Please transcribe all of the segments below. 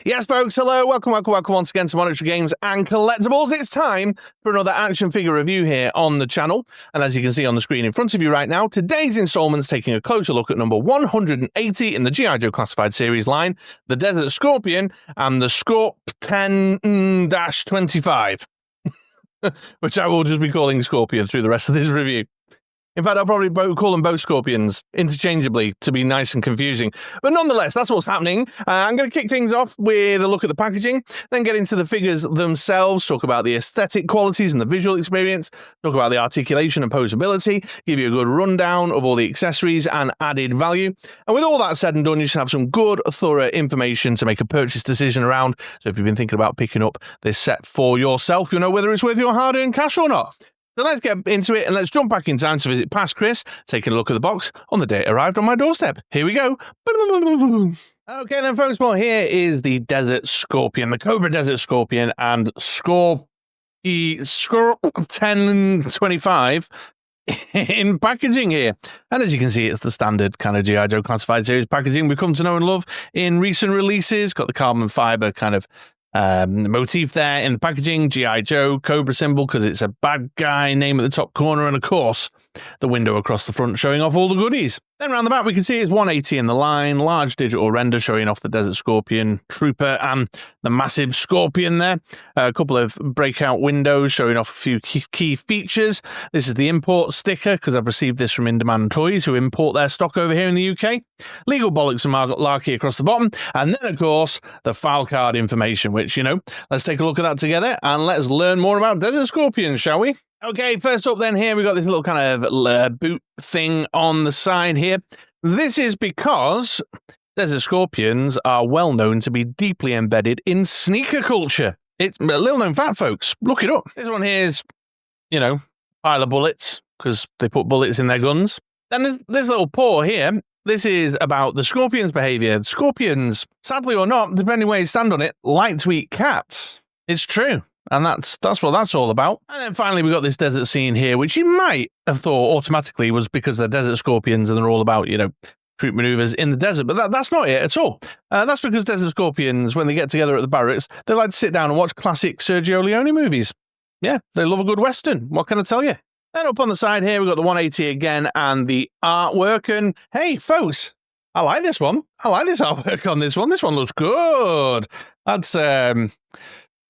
Yes, folks, hello, welcome once again to Monetary Games and Collectibles. It's time for another action figure review here on the channel. And as you can see on the screen in front of you right now, today's installment's taking a closer look at number 180 in the G.I. Joe Classified Series line, the Desert Scorpion and the Scorp10n-25, which I will just be calling Scorpion through the rest of this review. In fact, I'll probably call them both Scorpions interchangeably to be nice and confusing. But nonetheless, that's what's happening. I'm going to kick things off with a look at the packaging, then get into the figures themselves, talk about the aesthetic qualities and the visual experience, talk about the articulation and posability, give you a good rundown of all the accessories and added value. And with all that said and done, you should have some good, thorough information to make a purchase decision around. So if you've been thinking about picking up this set for yourself, you'll know whether it's worth your hard-earned cash or not. So let's get into it and let's jump back in time to visit past Chris, taking a look at the box on the day it arrived on my doorstep. Here we go. Okay then, folks, well, here is the Desert Scorpion, the Cobra Desert Scorpion and Scorp10n-25 in packaging here. And as you can see, it's the standard kind of G.I. Joe Classified Series packaging we've come to know and love in recent releases. Got the carbon fiber kind of motif there in the packaging, G.I. Joe, Cobra symbol because it's a bad guy name at the top corner, and of course the window across the front showing off all the goodies. Then around the back we can see it's 180 in the line, large digital render showing off the Desert Scorpion Trooper and the massive Scorpion there. A couple of breakout windows showing off a few key features. This is the import sticker because I've received this from In-Demand Toys, who import their stock over here in the UK. Legal bollocks and malarkey across the bottom, and then of course the file card information, which, you know, let's take a look at that together and let's learn more about Desert Scorpion, shall we? Okay, first up then here we got this little kind of boot thing on the side here. This is because Desert Scorpions are well known to be deeply embedded in sneaker culture. It's a little known fact, folks. Look it up. This one here is, you know, pile of bullets because they put bullets in their guns. Then there's this little paw here. This is about the Scorpion's behavior. Scorpions, sadly or not, depending where you stand on it, like to eat cats. It's true. And that's what that's all about. And then finally, we got this desert scene here, which you might have thought automatically was because they're Desert Scorpions and they're all about, you know, troop maneuvers in the desert. But that's not it at all. That's because Desert Scorpions, when they get together at the barracks, they like to sit down and watch classic Sergio Leone movies. Yeah, they love a good Western. What can I tell you? Then up on the side here, we've got the 180 again and the artwork. And hey, folks, I like this one. I like this artwork on this one. This one looks good. That's,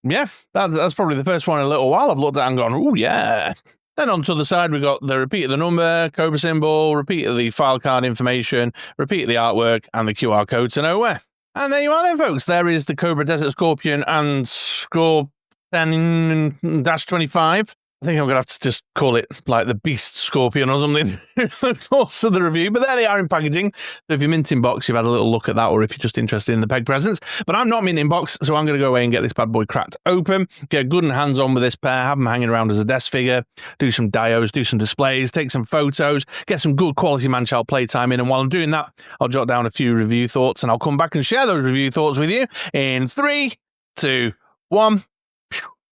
yeah, that's probably the first one in a little while I've looked at and gone, oh, yeah. Then on to the side, we've got the repeat of the number, Cobra symbol, repeat of the file card information, repeat of the artwork, and the QR code to nowhere. And there you are then, folks. There is the Cobra Desert Scorpion and Scorp10n-25. I think I'm going to have to just call it like the Beast Scorpion or something in the course of the review. But there they are in packaging. So if you're minting box, you've had a little look at that, or if you're just interested in the peg presents. But I'm not minting box, so I'm going to go away and get this bad boy cracked open, get good and hands-on with this pair, have them hanging around as a desk figure, do some dios, do some displays, take some photos, get some good quality man-child playtime in. And while I'm doing that, I'll jot down a few review thoughts, and I'll come back and share those review thoughts with you in 3, 2, 1...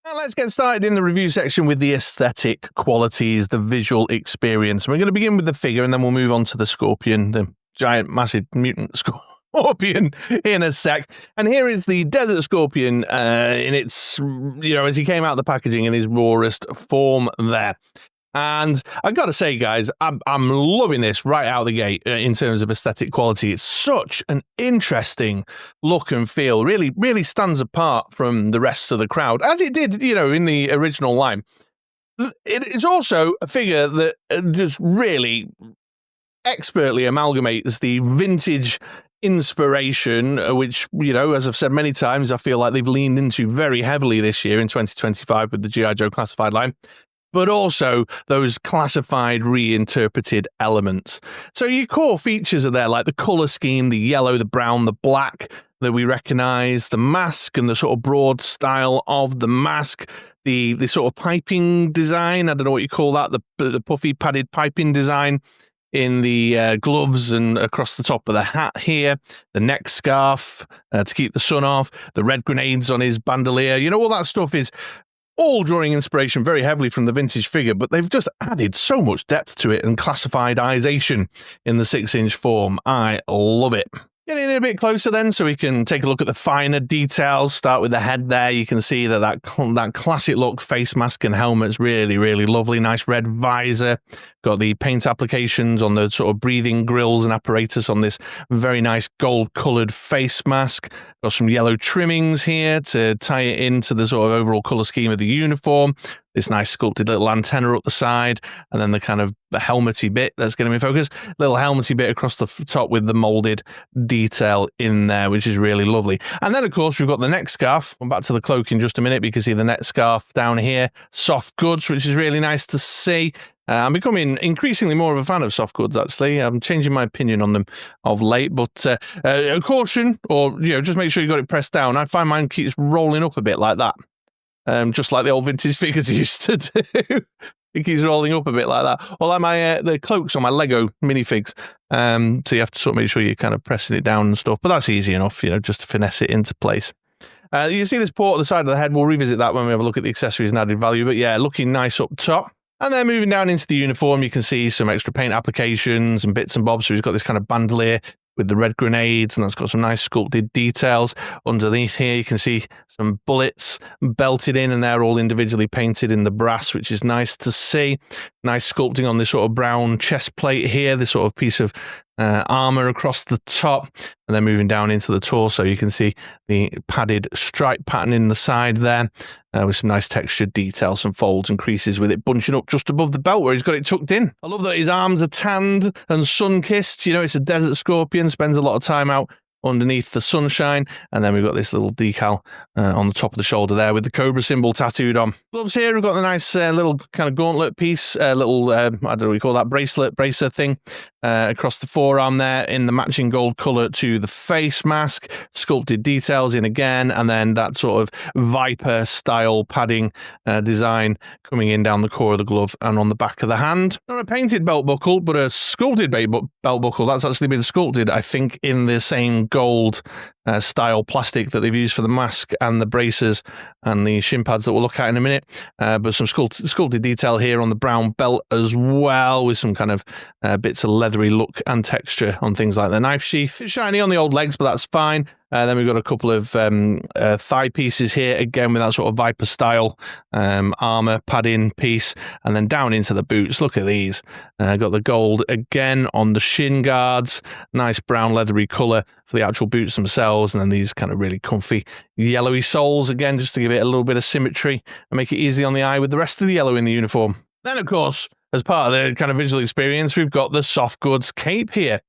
Now let's get started in the review section with the aesthetic qualities, the visual experience. We're going to begin with the figure and then we'll move on to the Scorpion, the giant, massive mutant Scorpion in a sec. And here is the Desert Scorpion in its, you know, as he came out of the packaging in his rawest form there. And I got to say, guys, I'm loving this right out of the gate in terms of aesthetic quality. It's such an interesting look and feel. Really, really stands apart from the rest of the crowd, as it did, you know, in the original line. It's also a figure that just really expertly amalgamates the vintage inspiration, which, you know, as I've said many times, I feel like they've leaned into very heavily this year in 2025 with the G.I. Joe Classified line, but also those classified reinterpreted elements. So your core features are there, like the colour scheme, the yellow, the brown, the black that we recognise, the mask and the sort of broad style of the mask, the sort of piping design, I don't know what you call that, the puffy padded piping design in the gloves and across the top of the hat here, the neck scarf to keep the sun off, the red grenades on his bandolier, you know, all that stuff is all drawing inspiration very heavily from the vintage figure, but they've just added so much depth to it and classifiedization in the 6-inch form. I love it. Getting in a bit closer then, so we can take a look at the finer details. Start with the head there. You can see that classic look face mask and helmet's really, really lovely. Nice red visor. Got the paint applications on the sort of breathing grills and apparatus on this very nice gold-coloured face mask. Got some yellow trimmings here to tie it into the sort of overall colour scheme of the uniform. This nice sculpted little antenna up the side, and then the kind of helmety bit that's going to be in focus. Little helmety bit across the top with the moulded detail in there, which is really lovely. And then, of course, we've got the neck scarf. Come back to the cloak in just a minute. You can see the neck scarf down here. Soft goods, which is really nice to see. I'm becoming increasingly more of a fan of soft goods, actually. I'm changing my opinion on them of late, but caution, or just make sure you got it pressed down. I find mine keeps rolling up a bit like that, just like the old vintage figures used to do. It keeps rolling up a bit like that. Or like my the cloaks on my Lego minifigs. So you have to sort of make sure you're kind of pressing it down and stuff, but that's easy enough, just to finesse it into place. You see this port at the side of the head. We'll revisit that when we have a look at the accessories and added value, but yeah, looking nice up top. And then moving down into the uniform, you can see some extra paint applications and bits and bobs. So he's got this kind of bandolier with the red grenades, and that's got some nice sculpted details. Underneath here, you can see some bullets belted in, and they're all individually painted in the brass, which is nice to see. Nice sculpting on this sort of brown chest plate here, this sort of piece of armor across the top. And then moving down into the torso, you can see the padded stripe pattern in the side there, with some nice textured details, some folds and creases with it bunching up just above the belt where he's got it tucked in. I love that his arms are tanned and sun-kissed. It's a Desert Scorpion, spends a lot of time out underneath the sunshine. And then we've got this little decal on the top of the shoulder there with the Cobra symbol tattooed on. Gloves here, we've got the nice little kind of gauntlet piece, little, I don't know what you call that, bracer thing across the forearm there in the matching gold colour to the face mask. Sculpted details in again, and then that sort of Viper style padding design coming in down the core of the glove and on the back of the hand. Not a painted belt buckle, but a sculpted belt buckle. That's actually been sculpted, I think, in the same gold style plastic that they've used for the mask and the bracers and the shin pads that we'll look at in a minute. But some sculpted detail here on the brown belt as well, with some kind of bits of leathery look and texture on things like the knife sheath. It's shiny on the old legs, but that's fine. Then we've got a couple of thigh pieces here, again with that sort of Viper style armor padding piece, and then down into the boots. Look at these. Got the gold again on the shin guards, nice brown leathery colour for the actual boots themselves, and then these kind of really comfy yellowy soles again, just to give it a little bit of symmetry and make it easy on the eye with the rest of the yellow in the uniform. Then, of course, as part of the kind of visual experience, we've got the soft goods cape here,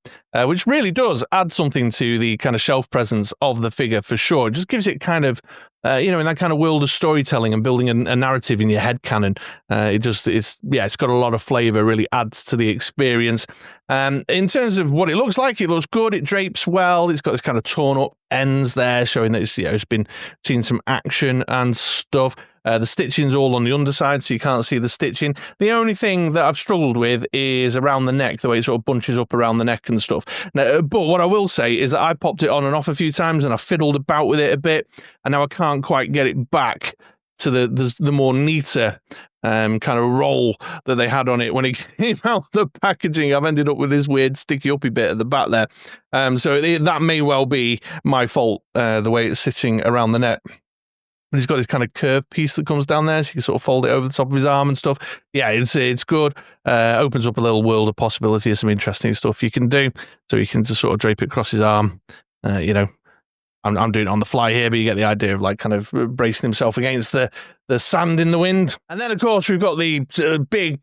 which really does add something to the kind of shelf presence of the figure for sure. It just gives it kind of, in that kind of world of storytelling and building a narrative in your head canon. It's got a lot of flavour, really adds to the experience. In terms of what it looks like, it looks good. It drapes well. It's got this kind of torn up ends there, showing that it's been seen some action and stuff. The stitching's all on the underside, so you can't see the stitching. The only thing that I've struggled with is around the neck, the way it sort of bunches up around the neck and stuff. Now, but what I will say is that I popped it on and off a few times, and I fiddled about with it a bit, and now I can't quite get it back to the more neater kind of roll that they had on it when it came out the packaging. I've ended up with this weird sticky uppy bit at the back there. So that may well be my fault, the way it's sitting around the neck. But he's got this kind of curved piece that comes down there, so you can sort of fold it over the top of his arm and stuff. Yeah, it's good. Opens up a little world of possibility of some interesting stuff you can do. So you can just sort of drape it across his arm. I'm doing it on the fly here, but you get the idea of like kind of bracing himself against the sand in the wind. And then, of course, we've got the big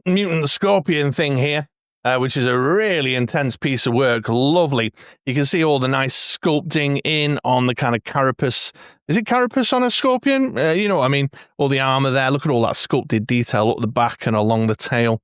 mutant scorpion thing here. Which is a really intense piece of work. Lovely. You can see all the nice sculpting in on the kind of carapace. Is it carapace on a scorpion? You know what I mean? All the armor there. Look at all that sculpted detail up the back and along the tail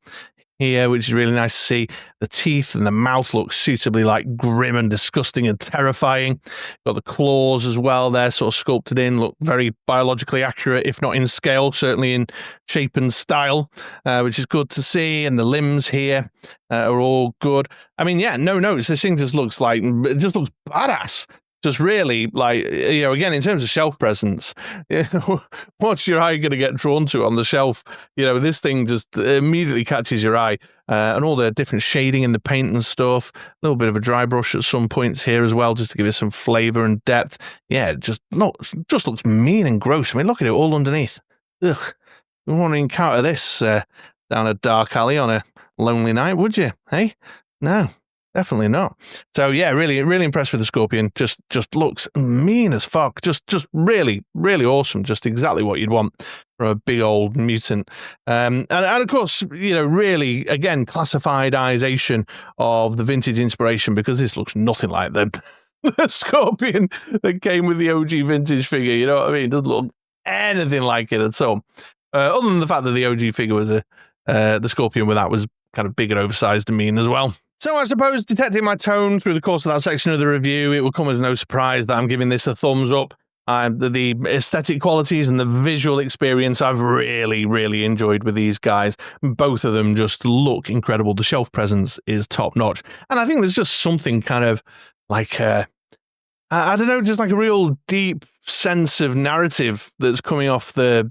here, which is really nice to see. The teeth and the mouth look suitably like grim and disgusting and terrifying. Got the claws as well there, sort of sculpted in, look very biologically accurate, if not in scale, certainly in shape and style, which is good to see. And the limbs here are all good. I mean, yeah, no notes. This thing just looks badass. just really, like, you know, again, in terms of shelf presence, what's your eye going to get drawn to on the shelf? You know, this thing just immediately catches your eye, and all the different shading in the paint and stuff. A little bit of a dry brush at some points here as well, just to give it some flavor and depth. Yeah, it just looks mean and gross. I mean, look at it all underneath. Ugh, you wouldn't want to encounter this down a dark alley on a lonely night, would you? Hey, no. Definitely not. So yeah, really, really impressed with the Scorpion. Just looks mean as fuck. Just really, really awesome. Just exactly what you'd want from a big old mutant. And of course, you know, really, again, classifiedization of the vintage inspiration, because this looks nothing like the Scorpion that came with the OG vintage figure. You know what I mean? It doesn't look anything like it at all. Other than the fact that the OG figure was the Scorpion with that was kind of big and oversized and mean as well. So I suppose, detecting my tone through the course of that section of the review, it will come as no surprise that I'm giving this a thumbs up. The aesthetic qualities and the visual experience I've really, really enjoyed with these guys. Both of them just look incredible. The shelf presence is top notch. And I think there's just something kind of like, I don't know, just like a real deep sense of narrative that's coming off the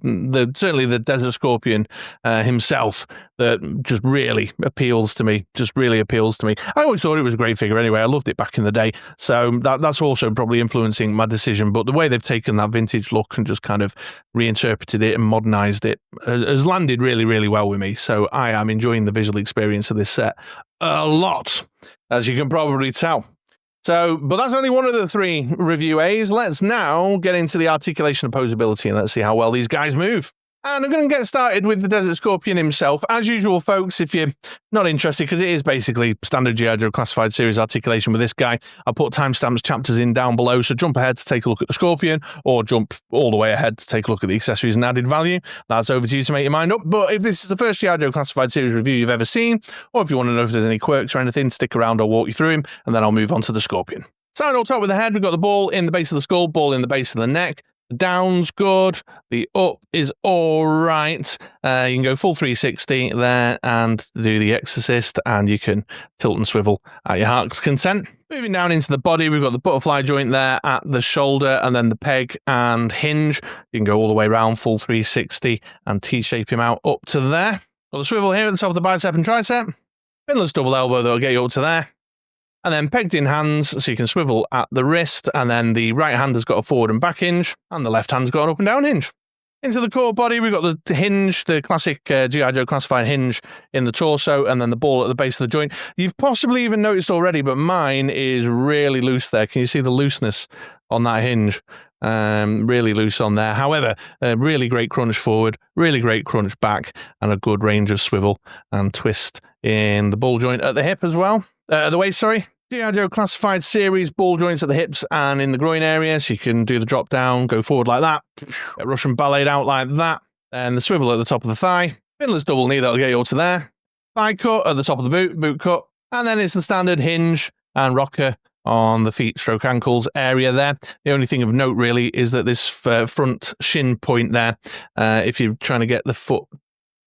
certainly the Desert Scorpion himself, that just really appeals to me. Just really appeals to me. I always thought it was a great figure anyway. I loved it back in the day. So that's also probably influencing my decision. But the way they've taken that vintage look and just kind of reinterpreted it and modernized it has landed really, really well with me. So I am enjoying the visual experience of this set a lot, as you can probably tell. So, but that's only one of the 3 review A's. Let's now get into the articulation opposability, and let's see how well these guys move. And I'm going to get started with the Desert Scorpion himself. As usual, folks, if you're not interested, because it is basically standard G.I. Joe Classified Series articulation with this guy, I'll put timestamps, chapters in down below, so jump ahead to take a look at the Scorpion, or jump all the way ahead to take a look at the accessories and added value. That's over to you to make your mind up. But if this is the first G.I. Joe Classified Series review you've ever seen, or if you want to know if there's any quirks or anything, stick around, I'll walk you through him, and then I'll move on to the Scorpion. Starting all top with the head, we've got the ball in the base of the skull, ball in the base of the neck. The down's good. The up is all right. You can go full 360 there and do the Exorcist, and you can tilt and swivel at your heart's content. Moving down into the body, we've got the butterfly joint there at the shoulder, and then the peg and hinge. You can go all the way around full 360 and T-shape him out up to there. Got the swivel here at the top of the bicep and tricep. Pinless double elbow that'll get you up to there. And then pegged in hands, so you can swivel at the wrist, and then the right hand has got a forward and back hinge, and the left hand's got an up and down hinge. Into the core body, we've got the hinge, the classic G.I. Joe Classified hinge in the torso, and then the ball at the base of the joint. You've possibly even noticed already, but mine is really loose there. Can you see the looseness on that hinge? Really loose on there. However, really great crunch forward, really great crunch back, and a good range of swivel and twist in the ball joint at the hip as well. The waist, sorry. G.I. Joe Classified Series ball joints at the hips and in the groin area, so you can do the drop down, go forward like that, Russian ballet out like that, and the swivel at the top of the thigh, pinless double knee that'll get you up to there, thigh cut at the top of the boot cut, and then it's the standard hinge and rocker on the feet stroke ankles area there. The only thing of note really is that this front shin point there, if you're trying to get the foot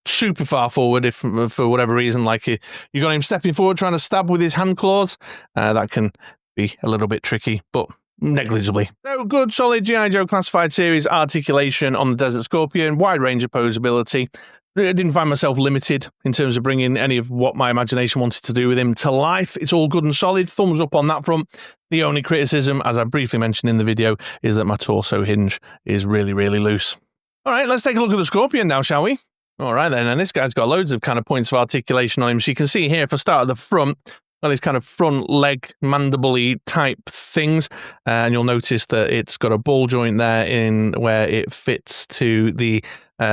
super far forward, if for whatever reason, like you got him stepping forward trying to stab with his hand claws, that can be a little bit tricky, but negligibly. So good solid G.I. Joe Classified Series articulation on the Desert Scorpion, wide range of posability. I didn't find myself limited in terms of bringing any of what my imagination wanted to do with him to life. It's all good and solid. Thumbs up on that front. The only criticism, as I briefly mentioned in the video, is that my torso hinge is really, really loose. All right, let's take a look at the Scorpion now, shall we? All right then, and this guy's got loads of kind of points of articulation on him. So you can see here, if I start at the front, got these kind of front leg mandible-y type things, and you'll notice that it's got a ball joint there in where it fits to the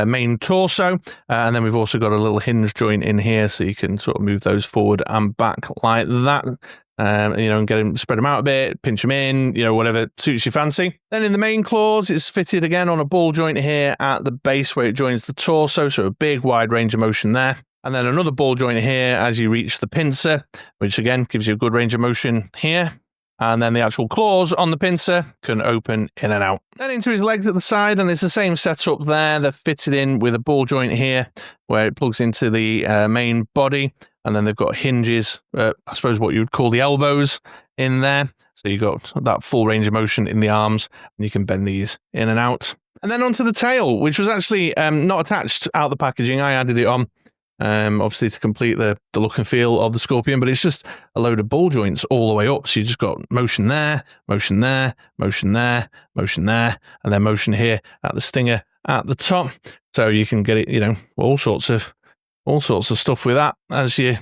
main torso, and then we've also got a little hinge joint in here, so you can sort of move those forward and back like that. And get him, spread them out a bit, pinch them in, whatever suits your fancy. Then in the main claws, it's fitted again on a ball joint here at the base where it joins the torso, so a big wide range of motion there. And then another ball joint here as you reach the pincer, which again gives you a good range of motion here. And then the actual claws on the pincer can open in and out. Then into his legs at the side, and it's the same setup there. They're fitted in with a ball joint here where it plugs into the main body. And then they've got hinges, I suppose what you would call the elbows in there. So you got that full range of motion in the arms, and you can bend these in and out. And then onto the tail, which was actually not attached out the packaging. I added it on, obviously to complete the look and feel of the Scorpion, but it's just a load of ball joints all the way up. So you just got motion there, motion there, motion there, motion there, and then motion here at the stinger at the top. So you can get it, you know, all sorts of stuff with that as it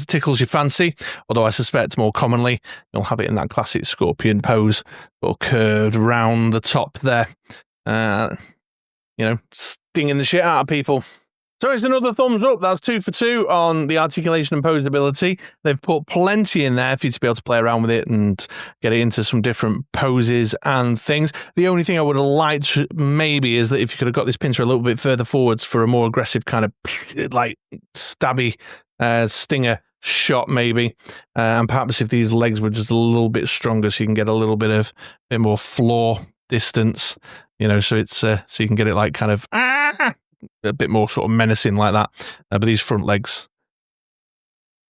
tickles your fancy. Although I suspect more commonly you'll have it in that classic Scorpion pose, or curved round the top there, you know, stinging the shit out of people. So it's another thumbs up. That's 2 for 2 on the articulation and posability. They've put plenty in there for you to be able to play around with it and get it into some different poses and things. The only thing I would have liked maybe is that if you could have got this pincer a little bit further forwards for a more aggressive kind of like stabby stinger shot maybe, and perhaps if these legs were just a little bit stronger so you can get a little bit more floor distance, you know, so it's so you can get it like kind of a bit more sort of menacing like that. But these front legs,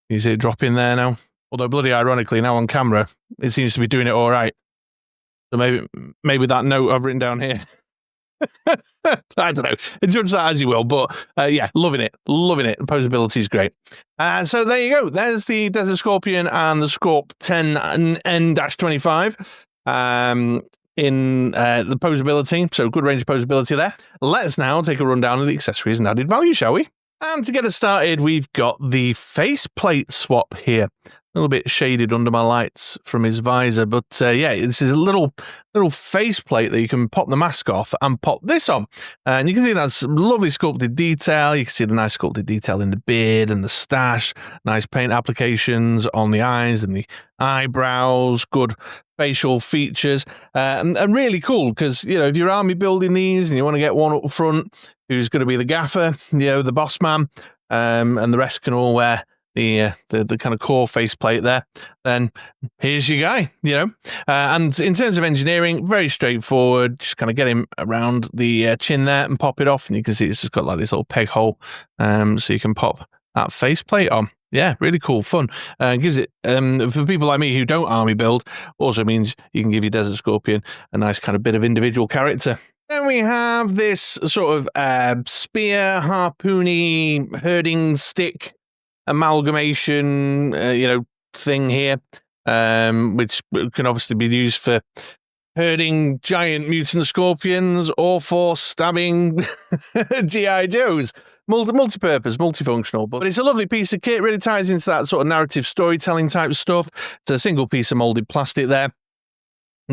you see it drop in there now. Although bloody ironically now on camera, it seems to be doing it all right. So maybe that note I've written down here. I don't know. Judge that as you will. But yeah, loving it. Loving it. The posability is great. So there you go. There's the Desert Scorpion and the Scorp10-n-25. In the posability, so good range of posability there. Let's now take a rundown of the accessories and added value, shall we? And to get us started, we've got the faceplate swap here. A little bit shaded under my lights from his visor, but yeah, this is a little faceplate that you can pop the mask off and pop this on. And you can see that's lovely sculpted detail. You can see the nice sculpted detail in the beard and the stash, nice paint applications on the eyes and the eyebrows, good facial features, and really cool because, you know, if you're army building these and you want to get one up front who's going to be the gaffer, you know, the boss man, and the rest can all wear the kind of core faceplate there, then here's your guy, you know. And in terms of engineering, very straightforward. Just kind of get him around the chin there and pop it off, and you can see it's just got like this little peg hole, so you can pop that faceplate on. Yeah, really cool, fun. Gives it, for people like me who don't army build, also means you can give your Desert Scorpion a nice kind of bit of individual character. Then we have this sort of spear, harpoony, herding stick amalgamation, you know, thing here, which can obviously be used for herding giant mutant scorpions or for stabbing G.I. Joes. Multi-purpose, multifunctional, but it's a lovely piece of kit. Really ties into that sort of narrative storytelling type of stuff. It's a single piece of molded plastic there.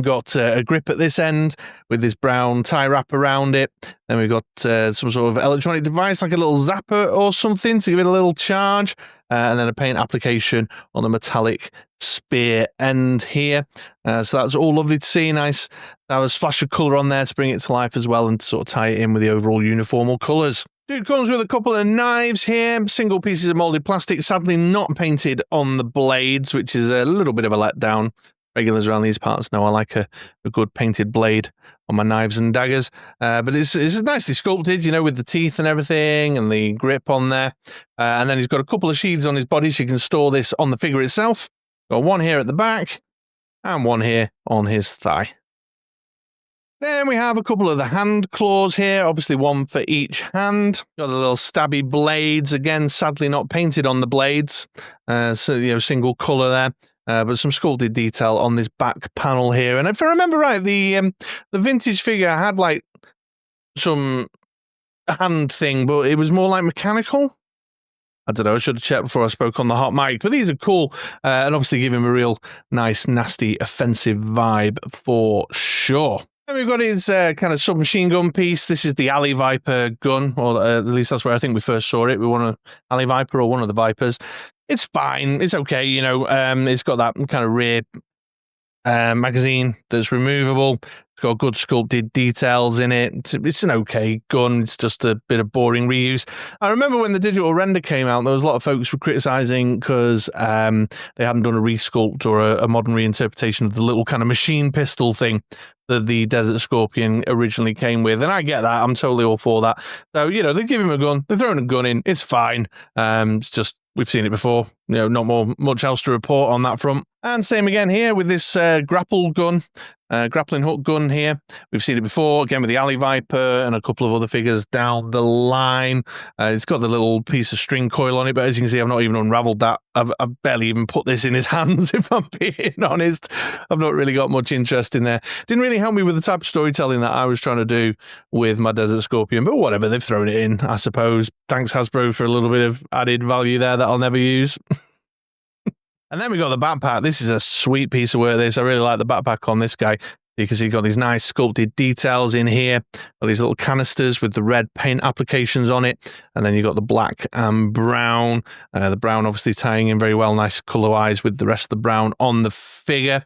Got a grip at this end with this brown tie wrap around it. Then we've got some sort of electronic device like a little zapper or something to give it a little charge. And then a paint application on the metallic spear end here. So that's all lovely to see. Nice to have a splash of colour on there to bring it to life as well and to sort of tie it in with the overall uniformal colours. Dude comes with a couple of knives here, single pieces of moulded plastic, sadly not painted on the blades, which is a little bit of a letdown. Regulars around these parts know I like a good painted blade on my knives and daggers, but it's nicely sculpted, you know, with the teeth and everything and the grip on there. And then he's got a couple of sheaths on his body so you can store this on the figure itself. Got one here at the back and one here on his thigh. Then we have a couple of the hand claws here, obviously one for each hand. Got the little stabby blades, again, sadly not painted on the blades, so, you know, single colour there. But some sculpted detail on this back panel here. And if I remember right, the vintage figure had like some hand thing, but it was more like mechanical. I don't know, I should have checked before I spoke on the hot mic. But these are cool, and obviously give him a real nice, nasty, offensive vibe for sure. And we've got his kind of submachine gun piece. This is the Alley Viper gun, or at least that's where I think we first saw it. We won an Alley Viper or one of the Vipers. It's fine. It's okay, you know. It's got that kind of rear magazine that's removable. It's got good sculpted details in it. It's an okay gun. It's just a bit of boring reuse. I remember when the digital render came out, there was a lot of folks were criticizing because they hadn't done a resculpt or a modern reinterpretation of the little kind of machine pistol thing that the Desert Scorpion originally came with. And I get that. I'm totally all for that. So, you know, they give him a gun. They're throwing a gun in. It's fine. It's just, we've seen it before. You know, not much else to report on that front. And same again here with this grappling hook gun here. We've seen it before, again with the Alley Viper and a couple of other figures down the line. It's got the little piece of string coil on it, but as you can see, I've not even unraveled that. I've barely even put this in his hands, if I'm being honest. I've not really got much interest in there. Didn't really help me with the type of storytelling that I was trying to do with my Desert Scorpion, but whatever, they've thrown it in, I suppose. Thanks, Hasbro, for a little bit of added value there that I'll never use. And then we got the backpack. This is a sweet piece of work, this. I really like the backpack on this guy. You can see you've got these nice sculpted details in here. Got these little canisters with the red paint applications on it. And then you've got the black and brown. The brown obviously tying in very well, nice colour-wise with the rest of the brown on the figure.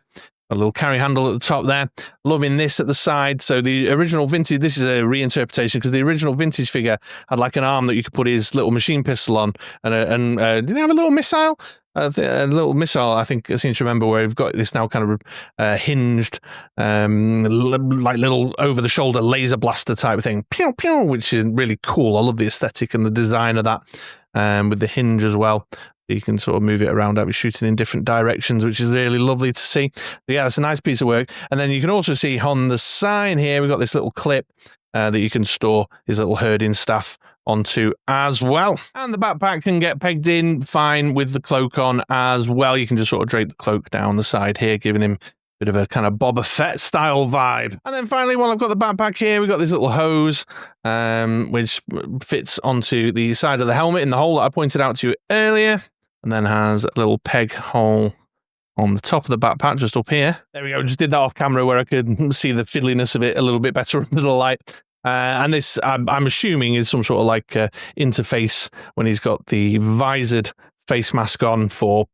A little carry handle at the top there. Loving this at the side. So the original vintage, this is a reinterpretation because the original vintage figure had like an arm that you could put his little machine pistol on. And did he have a little missile? A little missile, I think I seem to remember, where we've got this now kind of hinged, like little over-the-shoulder laser blaster type of thing, pew, pew, which is really cool. I love the aesthetic and the design of that, with the hinge as well. You can sort of move it around, I'll be shooting in different directions, which is really lovely to see. But yeah, it's a nice piece of work. And then you can also see on the side here, we've got this little clip that you can store his little herding staff onto as well. And the backpack can get pegged in fine with the cloak on as well. You can just sort of drape the cloak down the side here, giving him a bit of a kind of Boba Fett style vibe. And then finally, while I've got the backpack here, we've got this little hose, which fits onto the side of the helmet in the hole that I pointed out to you earlier, and then has a little peg hole on the top of the backpack, just up here. There we go, just did that off camera where I could see the fiddliness of it a little bit better under the light. And this, I'm assuming, is some sort of like interface when he's got the visored face mask on for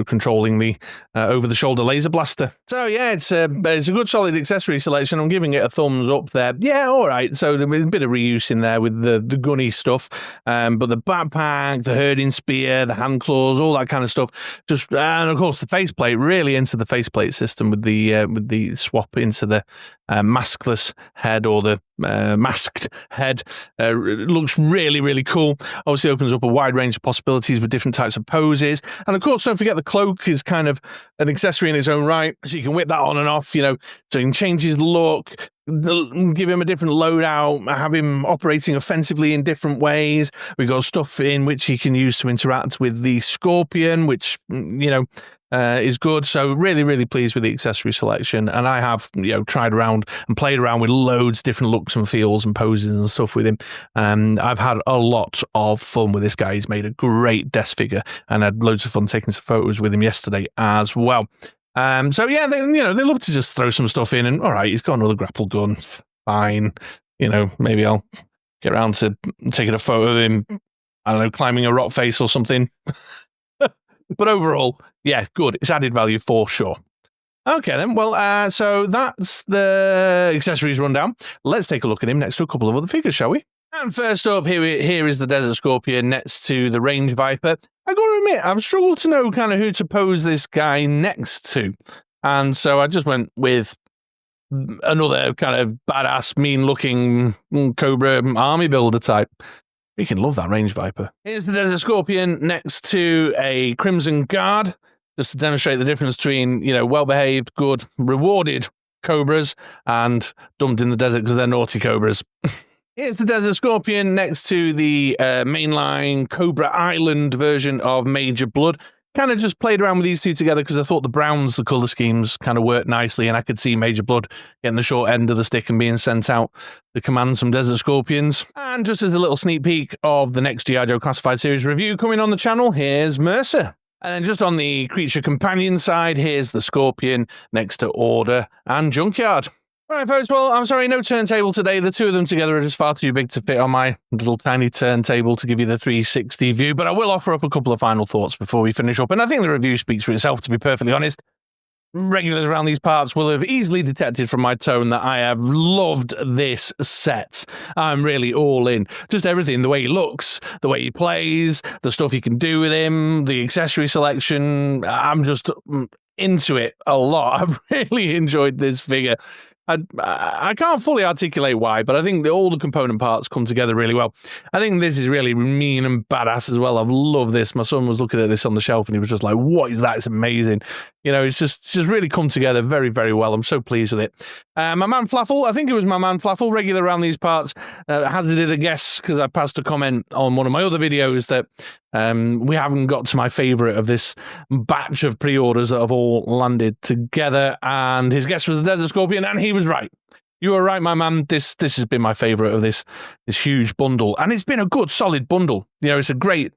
controlling the over-the-shoulder laser blaster. So yeah, it's a good solid accessory selection. I'm giving it a thumbs up there. Yeah, all right. So there's a bit of reuse in there with the gunny stuff, but the backpack, the herding spear, the hand claws, all that kind of stuff. Just and of course the faceplate, really into the faceplate system with the swap into the maskless head or the masked head. Looks really, really cool. Obviously opens up a wide range of possibilities with different types of poses. And of course, don't forget the cloak is kind of an accessory in its own right. So you can whip that on and off, you know, so you can change his look, give him a different loadout, have him operating offensively in different ways. We've got stuff in which he can use to interact with the Scorpion, which, you know, is good. So really, really pleased with the accessory selection. And I have, you know, tried around and played around with loads of different looks and feels and poses and stuff with him. I've had a lot of fun with this guy. He's made a great desk figure and had loads of fun taking some photos with him yesterday as well. So yeah, they love to just throw some stuff in and all right, he's got another grapple gun. Fine. You know, maybe I'll get around to taking a photo of him, I don't know, climbing a rock face or something. But overall, yeah, good. It's added value for sure. Okay then, well, so that's the accessories rundown. Let's take a look at him next to a couple of other figures, shall we? And first up, here is the Desert Scorpion next to the Range Viper. I got to admit, I've struggled to know kind of who to pose this guy next to. And so I just went with another kind of badass, mean-looking Cobra army builder type. You can love that Range Viper. Here's the Desert Scorpion next to a Crimson Guard, just to demonstrate the difference between, you know, well-behaved, good, rewarded Cobras and dumped in the desert because they're naughty Cobras. Here's the Desert Scorpion next to the mainline Cobra Island version of Major Blood. Kind of just played around with these two together because I thought the browns, the colour schemes kind of worked nicely, and I could see Major Blood getting the short end of the stick and being sent out to command some Desert Scorpions. And just as a little sneak peek of the next G.I. Joe Classified Series review coming on the channel, here's Mercer. And then just on the creature companion side, here's the Scorpion next to Order and Junkyard. All right, folks, well, I'm sorry, no turntable today. The two of them together are just far too big to fit on my little tiny turntable to give you the 360 view, but I will offer up a couple of final thoughts before we finish up, and I think the review speaks for itself, to be perfectly honest. regulars around these parts will have easily detected from my tone that I have loved this set. I'm really all in. Just everything, the way he looks, the way he plays, the stuff you can do with him, the accessory selection. I'm just into it a lot. I've really enjoyed this figure. I can't fully articulate why, but I think all the component parts come together really well. I think this is really mean and badass as well. I've loved this. My son was looking at this on the shelf and he was just like, what is that? It's amazing. You know, it's just really come together very, very well. I'm so pleased with it. My man Flaffle, I think it was my man Flaffle, regular around these parts, hazarded a guess because I passed a comment on one of my other videos that we haven't got to my favourite of this batch of pre-orders that have all landed together, and his guess was the Desert Scorpion, and he was right. You were right, my man. This has been my favourite of this huge bundle, and it's been a good, solid bundle. You know, it's a great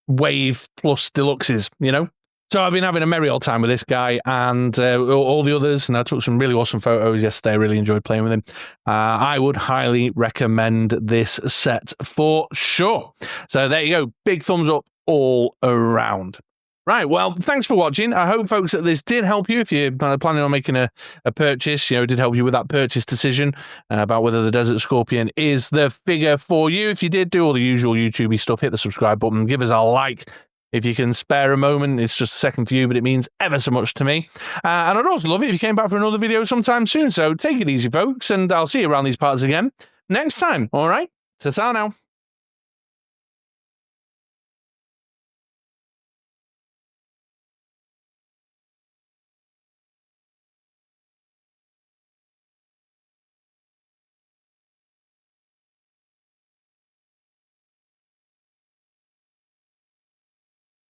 wave plus deluxes, you know? So I've been having a merry old time with this guy and all the others, and I took some really awesome photos yesterday. I really enjoyed playing with him. I would highly recommend this set for sure. So there you go. Big thumbs up all around. Right, well, thanks for watching. I hope, folks, that this did help you if you're planning on making a purchase. You know, it did help you with that purchase decision about whether the Desert Scorpion is the figure for you. If you did, do all the usual YouTube-y stuff, hit the subscribe button, give us a like. If you can spare a moment, it's just a second for you, but it means ever so much to me. And I'd also love it if you came back for another video sometime soon. So take it easy, folks, and I'll see you around these parts again next time. All right? Ta-ta now.